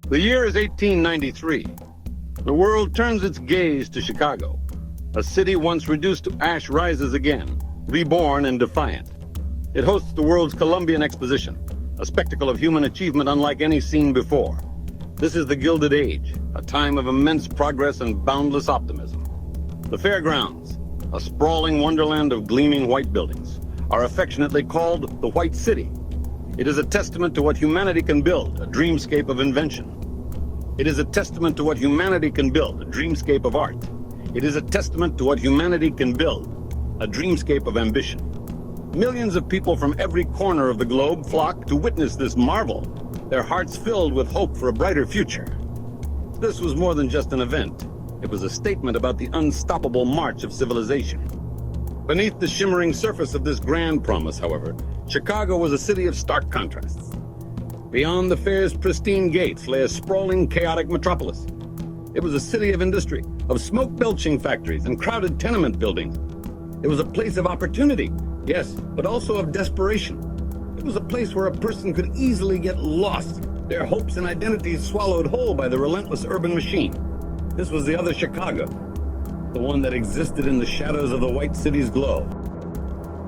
The year is 1893. The world turns its gaze to Chicago. A city once reduced to ash rises again, reborn and defiant. It hosts the world's Columbian Exposition, a spectacle of human achievement unlike any seen before. This is the Gilded Age, a time of immense progress and boundless optimism. The fairgrounds, a sprawling wonderland of gleaming white buildings, are affectionately called the White City. It is a testament to what humanity can build, a dreamscape of invention. It is a testament to what humanity can build, a dreamscape of art. It is a testament to what humanity can build, a dreamscape of ambition. Millions of people from every corner of the globe flock to witness this marvel, their hearts filled with hope for a brighter future. This was more than just an event. It was a statement about the unstoppable march of civilization. Beneath the shimmering surface of this grand promise, however, Chicago was a city of stark contrasts. Beyond the fair's pristine gates lay a sprawling, chaotic metropolis. It was a city of industry, of smoke-belching factories and crowded tenement buildings. It was a place of opportunity, yes, but also of desperation. It was a place where a person could easily get lost, their hopes and identities swallowed whole by the relentless urban machine. This was the other Chicago, the one that existed in the shadows of the White City's glow.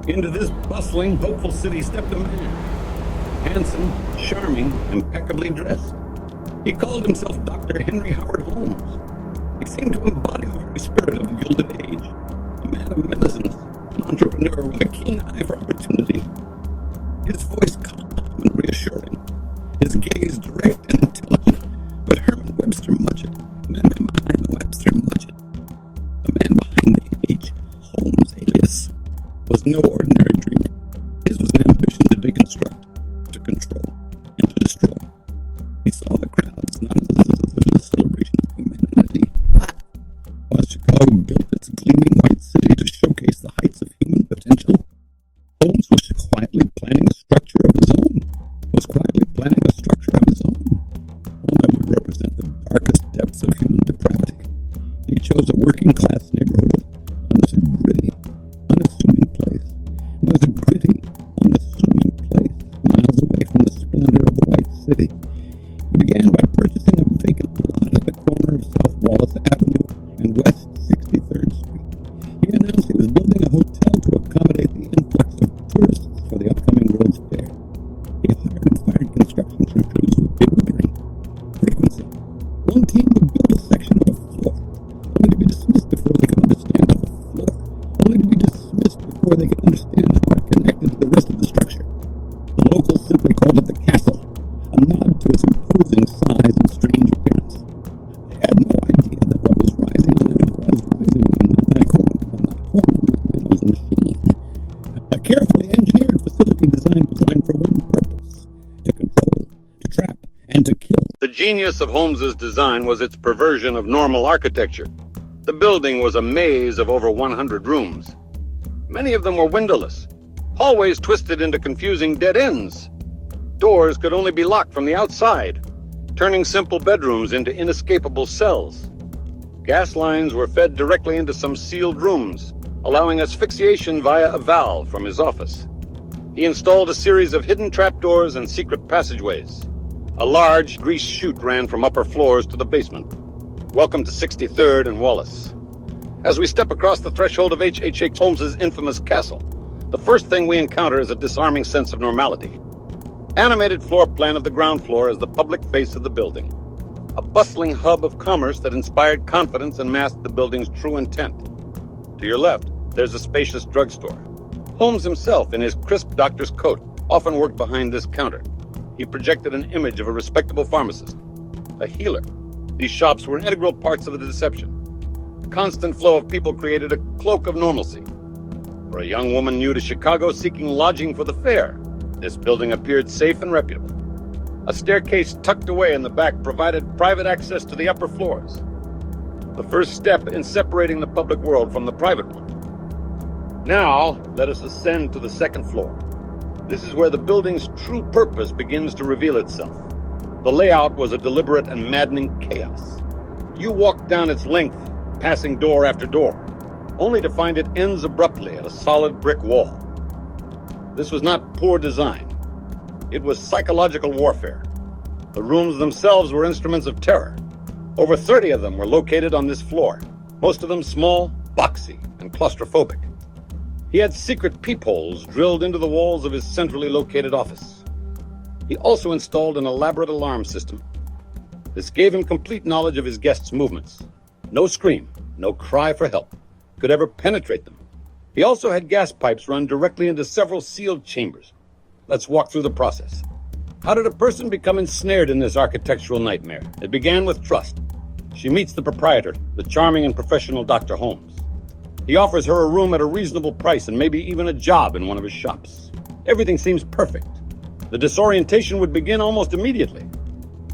Into this bustling, hopeful city stepped a man. Handsome, charming, impeccably dressed. He called himself Dr. Henry Howard Holmes. He seemed to embody the very spirit of the Gilded Age, a man of medicines, an entrepreneur with a keen eye for opportunity. His voice calm and reassuring, his gaze direct and intelligent. But Herman Webster Mudgett, the man behind Webster Mudgett, the man behind the H. Holmes alias, was no ordinary dreamer. His was an ambition to deconstruct, to control, and to destroy. He saw the crowds not as a celebration of humanity, but while Chicago built its gleaming white city to showcase the heights of human potential, Holmes was quietly planning a structure of his own, one that would represent the darkest depths of human depravity. He chose a working-class neighborhood on this gritty, unassuming place. It was a gritty, unassuming place, miles away from the splendor of the White City. He began by purchasing a vacant lot at the corner of South Wallace Avenue and West 63rd Street. He announced he was building a hotel to accommodate the influx of tourists for the upcoming World's Fair. He hired and fired construction crews with bewildering frequency. One team would build a section of a floor, only to be dismissed before they could understand how it connected to the rest of the structure. The locals simply called it the castle, a nod to its imposing size and strange appearance. They had no idea that what was rising on that corner was a machine. A carefully engineered facility designed for one purpose: to control, to trap, and to kill. The genius of Holmes's design was its perversion of normal architecture. The building was a maze of over 100 rooms. Many of them were windowless, hallways twisted into confusing dead ends. Doors could only be locked from the outside, turning simple bedrooms into inescapable cells. Gas lines were fed directly into some sealed rooms, allowing asphyxiation via a valve from his office. He installed a series of hidden trapdoors and secret passageways. A large grease chute ran from upper floors to the basement. Welcome to 63rd and Wallace. As we step across the threshold of H.H. Holmes's infamous castle, the first thing we encounter is a disarming sense of normality. Animated floor plan of the ground floor as the public face of the building. A bustling hub of commerce that inspired confidence and masked the building's true intent. To your left, there's a spacious drugstore. Holmes himself, in his crisp doctor's coat, often worked behind this counter. He projected an image of a respectable pharmacist, a healer. These shops were integral parts of the deception. The constant flow of people created a cloak of normalcy. For a young woman new to Chicago seeking lodging for the fair, this building appeared safe and reputable. A staircase tucked away in the back provided private access to the upper floors. The first step in separating the public world from the private one. Now, let us ascend to the second floor. This is where the building's true purpose begins to reveal itself. The layout was a deliberate and maddening chaos. You walked down its length, passing door after door, only to find it ends abruptly at a solid brick wall. This was not poor design. It was psychological warfare. The rooms themselves were instruments of terror. Over 30 of them were located on this floor, most of them small, boxy, and claustrophobic. He had secret peepholes drilled into the walls of his centrally located office. He also installed an elaborate alarm system. This gave him complete knowledge of his guests' movements. No scream, no cry for help could ever penetrate them. He also had gas pipes run directly into several sealed chambers. Let's walk through the process. How did a person become ensnared in this architectural nightmare? It began with trust. She meets the proprietor, the charming and professional Dr. Holmes. He offers her a room at a reasonable price and maybe even a job in one of his shops. Everything seems perfect. The disorientation would begin almost immediately.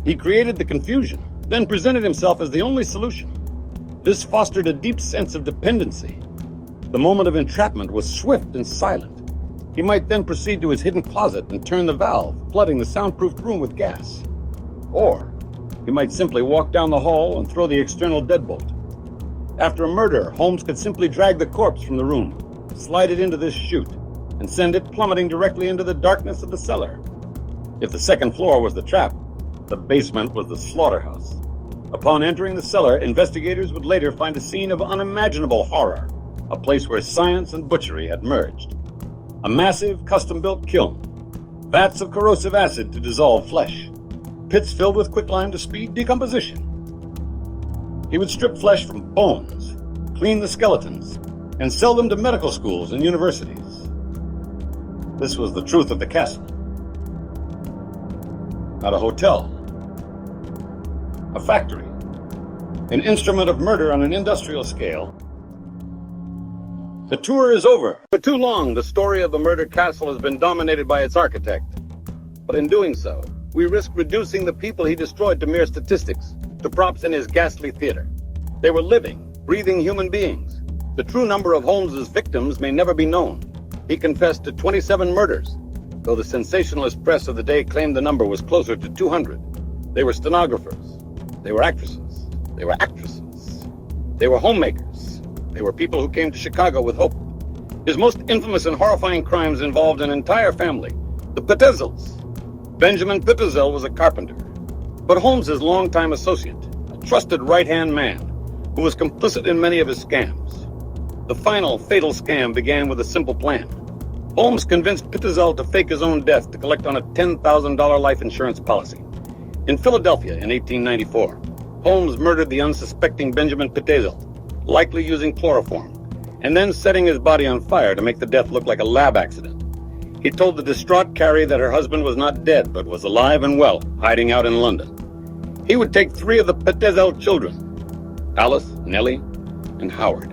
He created the confusion, then presented himself as the only solution. This fostered a deep sense of dependency. The moment of entrapment was swift and silent. He might then proceed to his hidden closet and turn the valve, flooding the soundproofed room with gas. Or he might simply walk down the hall and throw the external deadbolt. After a murder, Holmes could simply drag the corpse from the room, slide it into this chute, and send it plummeting directly into the darkness of the cellar. If the second floor was the trap, the basement was the slaughterhouse. Upon entering the cellar, investigators would later find a scene of unimaginable horror, a place where science and butchery had merged. A massive, custom-built kiln, vats of corrosive acid to dissolve flesh, pits filled with quicklime to speed decomposition. He would strip flesh from bones, clean the skeletons, and sell them to medical schools and universities. This was the truth of the castle. Not a hotel. A factory. An instrument of murder on an industrial scale. The tour is over. For too long, the story of the murder castle has been dominated by its architect. But in doing so, we risk reducing the people he destroyed to mere statistics, to props in his ghastly theater. They were living, breathing human beings. The true number of Holmes's victims may never be known. He confessed to 27 murders, though the sensationalist press of the day claimed the number was closer to 200. They were stenographers. They were actresses. They were actresses. They were homemakers. They were people who came to Chicago with hope. His most infamous and horrifying crimes involved an entire family, the Pitezels. Benjamin Pitezel was a carpenter, but Holmes's longtime associate, a trusted right-hand man, who was complicit in many of his scams. The final fatal scam began with a simple plan. Holmes convinced Pitezel to fake his own death to collect on a $10,000 life insurance policy. In Philadelphia in 1894, Holmes murdered the unsuspecting Benjamin Pitezel, likely using chloroform, and then setting his body on fire to make the death look like a lab accident. He told the distraught Carrie that her husband was not dead, but was alive and well, hiding out in London. He would take 3 of the Pitezel children, Alice, Nellie, and Howard.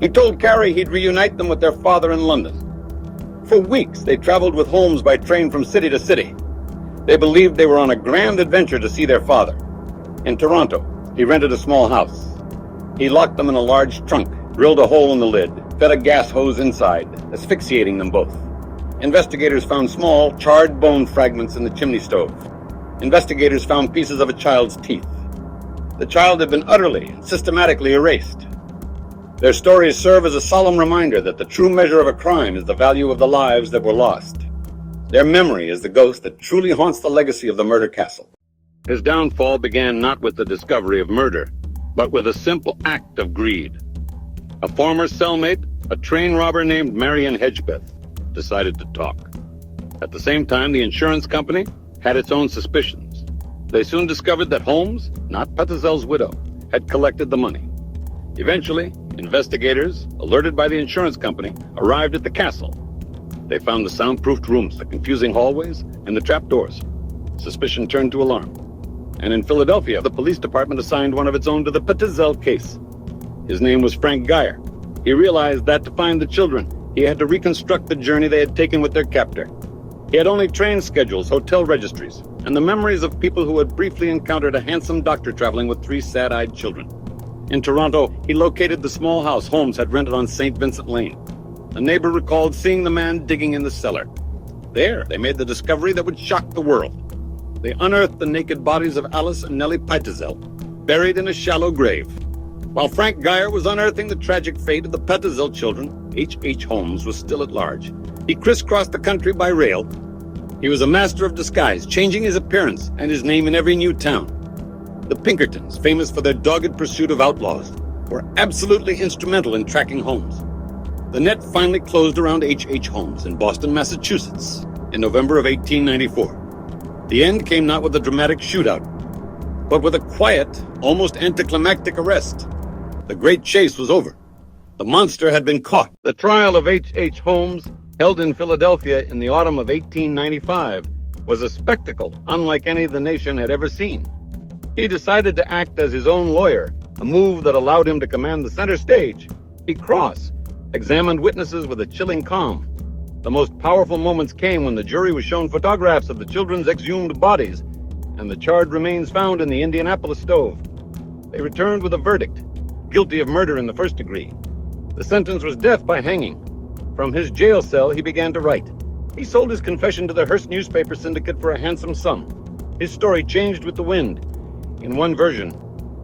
He told Carrie he'd reunite them with their father in London. For weeks, they traveled with Holmes by train from city to city. They believed they were on a grand adventure to see their father. In Toronto, he rented a small house. He locked them in a large trunk, drilled a hole in the lid, fed a gas hose inside, asphyxiating them both. Investigators found small, charred bone fragments in the chimney stove. Investigators found pieces of a child's teeth. The child had been utterly and systematically erased. Their stories serve as a solemn reminder that the true measure of a crime is the value of the lives that were lost. Their memory is the ghost that truly haunts the legacy of the murder castle. His downfall began not with the discovery of murder, but with a simple act of greed. A former cellmate, a train robber named Marion Hedgepeth, decided to talk. At the same time, the insurance company had its own suspicions. They soon discovered that Holmes, not Pitezel's widow, had collected the money. Eventually, investigators, alerted by the insurance company, arrived at the castle. They found the soundproofed rooms, the confusing hallways, and the trapdoors. Suspicion turned to alarm. And in Philadelphia, the police department assigned one of its own to the Pitezel case. His name was Frank Geyer. He realized that to find the children, he had to reconstruct the journey they had taken with their captor. He had only train schedules, hotel registries, and the memories of people who had briefly encountered a handsome doctor traveling with 3 sad-eyed children. In Toronto, he located the small house Holmes had rented on St. Vincent Lane. A neighbor recalled seeing the man digging in the cellar. There, they made the discovery that would shock the world. They unearthed the naked bodies of Alice and Nellie Pitezel, buried in a shallow grave. While Frank Geyer was unearthing the tragic fate of the Pitezel children, H.H. Holmes was still at large. He crisscrossed the country by rail, He was a master of disguise, changing his appearance and his name in every new town. The Pinkertons, famous for their dogged pursuit of outlaws, were absolutely instrumental in tracking Holmes. The net finally closed around H.H. Holmes in Boston, Massachusetts, in November of 1894. The end came not with a dramatic shootout, but with a quiet, almost anticlimactic arrest. The great chase was over. The monster had been caught. The trial of H.H. Holmes, held in Philadelphia in the autumn of 1895, was a spectacle unlike any the nation had ever seen. He decided to act as his own lawyer, a move that allowed him to command the center stage, be cross, examined witnesses with a chilling calm. The most powerful moments came when the jury was shown photographs of the children's exhumed bodies and the charred remains found in the Indianapolis stove. They returned with a verdict, guilty of murder in the first degree. The sentence was death by hanging. From his jail cell, he began to write. He sold his confession to the Hearst newspaper syndicate for a handsome sum. His story changed with the wind. In one version,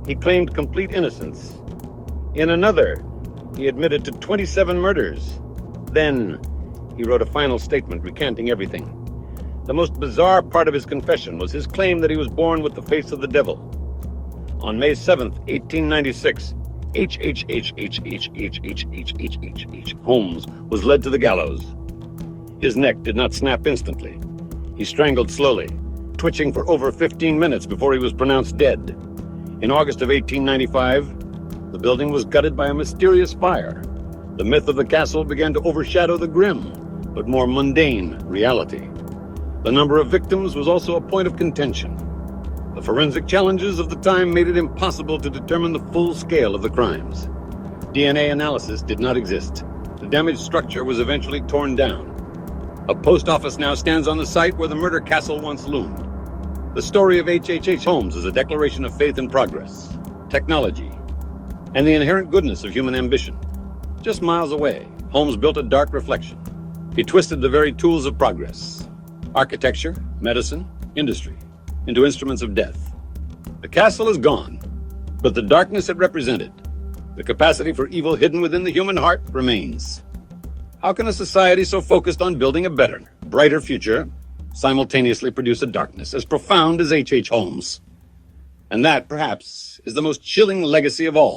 he claimed complete innocence. In another, he admitted to 27 murders. Then, he wrote a final statement recanting everything. The most bizarre part of his confession was his claim that he was born with the face of the devil. On May 7th, 1896, H. Holmes was led to the gallows. His neck did not snap instantly. He strangled slowly, twitching for over 15 minutes before he was pronounced dead. In August of 1895, the building was gutted by a mysterious fire. The myth of the castle began to overshadow the grim, but more mundane reality. The number of victims was also a point of contention. The forensic challenges of the time made it impossible to determine the full scale of the crimes. DNA analysis did not exist. The damaged structure was eventually torn down. A post office now stands on the site where the murder castle once loomed. The story of H.H. Holmes is a declaration of faith in progress, technology, and the inherent goodness of human ambition. Just miles away, Holmes built a dark reflection. He twisted the very tools of progress, architecture, medicine, industry, into instruments of death. The castle is gone, but the darkness it represented, the capacity for evil hidden within the human heart, remains. How can a society so focused on building a better, brighter future simultaneously produce a darkness as profound as H.H. Holmes? And that, perhaps, is the most chilling legacy of all.